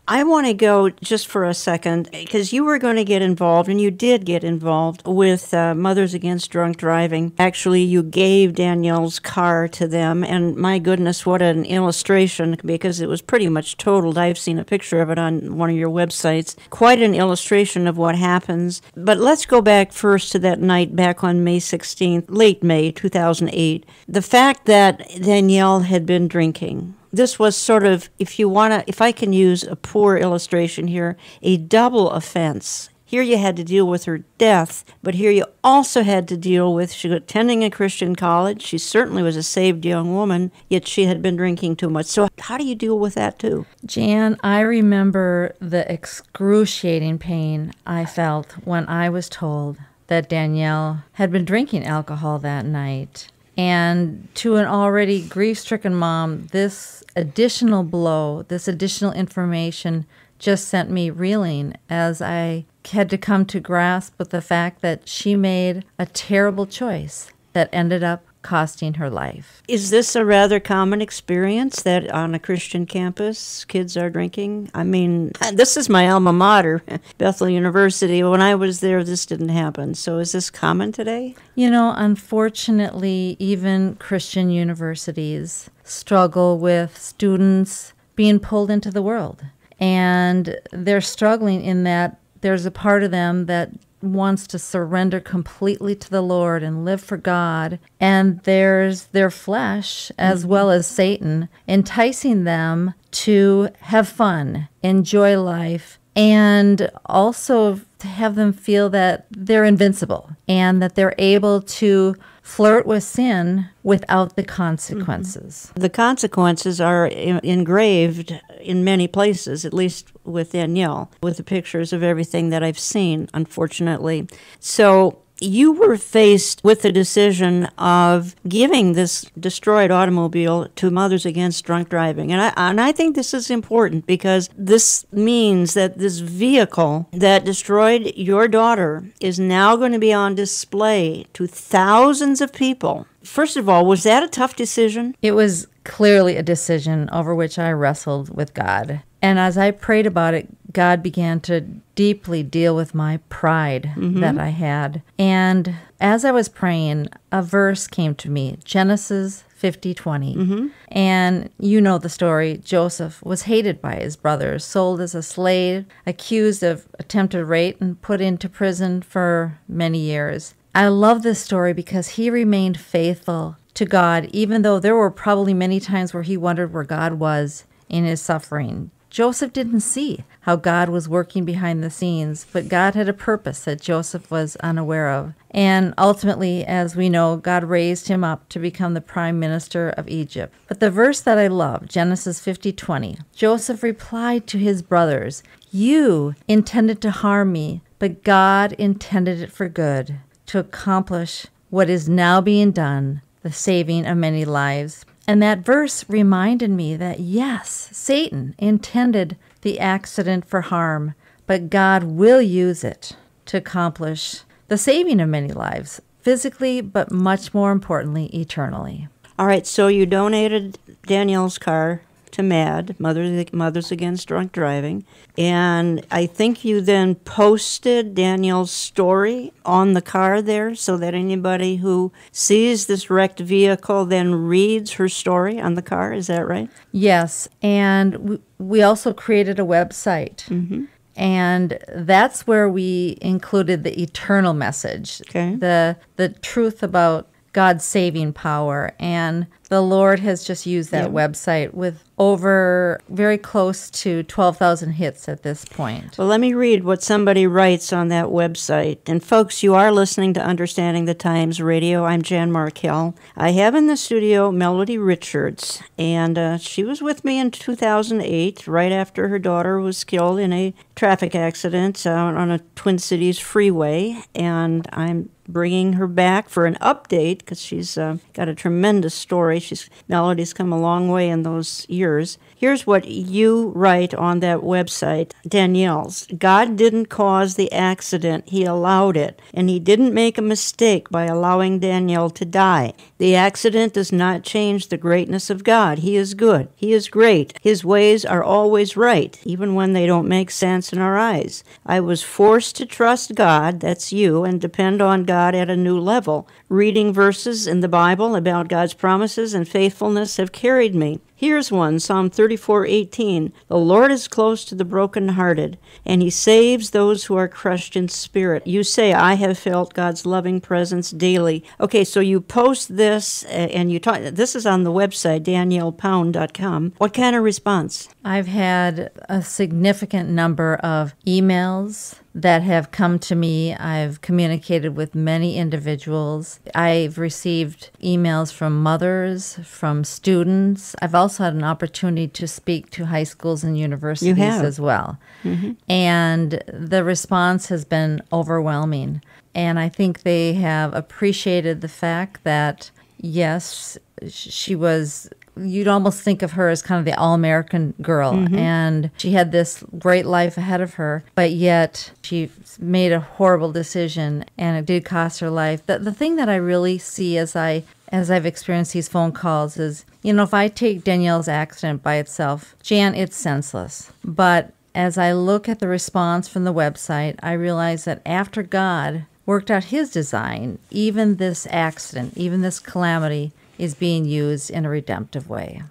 I want to go just for a second, because you were going to get involved, and you did get involved with Mothers Against Drunk Driving. Actually, you gave Danielle's car to them, and my goodness, what an illustration, because it was pretty much totaled. I've seen a picture of it on one of your websites. Quite an illustration of what happens. But let's go back first to that night back on May 16th, late May 2008. The fact that Danielle had been drinking. This was sort of, if I can use a poor illustration here, a double offense. Here you had to deal with her death, but here you also had to deal with, she was attending a Christian college. She certainly was a saved young woman, yet she had been drinking too much. So how do you deal with that too? Jan, I remember the excruciating pain I felt when I was told that Danielle had been drinking alcohol that night. And to an already grief-stricken mom, this additional blow, this additional information just sent me reeling as I had to come to grasp with the fact that she made a terrible choice that ended up costing her life. Is this a rather common experience that on a Christian campus kids are drinking? I mean, this is my alma mater, Bethel University. When I was there, this didn't happen. So is this common today? You know, unfortunately, even Christian universities struggle with students being pulled into the world. And they're struggling in that there's a part of them that wants to surrender completely to the Lord and live for God. And there's their flesh, as well as Satan, enticing them to have fun, enjoy life, and also to have them feel that they're invincible and that they're able to flirt with sin without the consequences. The consequences are engraved in many places, at least with Danielle, with the pictures of everything that I've seen, unfortunately. So you were faced with the decision of giving this destroyed automobile to Mothers Against Drunk Driving. And I think this is important because this means that this vehicle that destroyed your daughter is now going to be on display to thousands of people. First of all, was that a tough decision? It was clearly a decision over which I wrestled with God. And as I prayed about it, God began to deeply deal with my pride that I had. And as I was praying, a verse came to me, Genesis 50:20. And you know the story. Joseph was hated by his brothers, sold as a slave, accused of attempted rape, and put into prison for many years. I love this story because he remained faithful to God, even though there were probably many times where he wondered where God was in his suffering. Joseph didn't see how God was working behind the scenes, but God had a purpose that Joseph was unaware of. And ultimately, as we know, God raised him up to become the prime minister of Egypt. But the verse that I love, Genesis 50:20, Joseph replied to his brothers, "You intended to harm me, but God intended it for good, to accomplish what is now being done, the saving of many lives." And that verse reminded me that, yes, Satan intended the accident for harm, but God will use it to accomplish the saving of many lives, physically, but much more importantly, eternally. All right, so you donated Danielle's car to MAD, Mothers Against Drunk Driving, and I think you then posted Danielle's story on the car there so that anybody who sees this wrecked vehicle then reads her story on the car. Is that right? Yes, and we also created a website. And that's where we included the eternal message, the truth about God's saving power. And the Lord has just used that website with over very close to 12,000 hits at this point. Well, let me read what somebody writes on that website. And folks, you are listening to Understanding the Times Radio. I'm Jan Markell. I have in the studio Melody Richards, and she was with me in 2008, right after her daughter was killed in a traffic accident on a Twin Cities freeway. And I'm bringing her back for an update because she's got a tremendous story story. Melody's come a long way in those years. Here's what you write on that website, Danielle's. God didn't cause the accident. He allowed it. And he didn't make a mistake by allowing Danielle to die. The accident does not change the greatness of God. He is good. He is great. His ways are always right, even when they don't make sense in our eyes. I was forced to trust God, that's you, and depend on God at a new level. Reading verses in the Bible about God's promises and faithfulness have carried me. Here's one, Psalm 34:18. The Lord is close to the brokenhearted, and he saves those who are crushed in spirit. You say, I have felt God's loving presence daily. Okay, so you post this, and you talk. This is on the website, daniellepound.com. What kind of response? I've had a significant number of emails that have come to me. I've communicated with many individuals. I've received emails from mothers, from students. I've also had an opportunity to speak to high schools and universities as well. Mm-hmm. And the response has been overwhelming. And I think they have appreciated the fact that, yes, she was... You'd almost think of her as kind of the all-American girl, and she had this great life ahead of her, but yet she made a horrible decision, and it did cost her life. The thing that I really see as I've experienced these phone calls is, if I take Danielle's accident by itself, Jan, it's senseless. But as I look at the response from the website, I realize that after God worked out his design, even this accident, even this calamity, is being used in a redemptive way.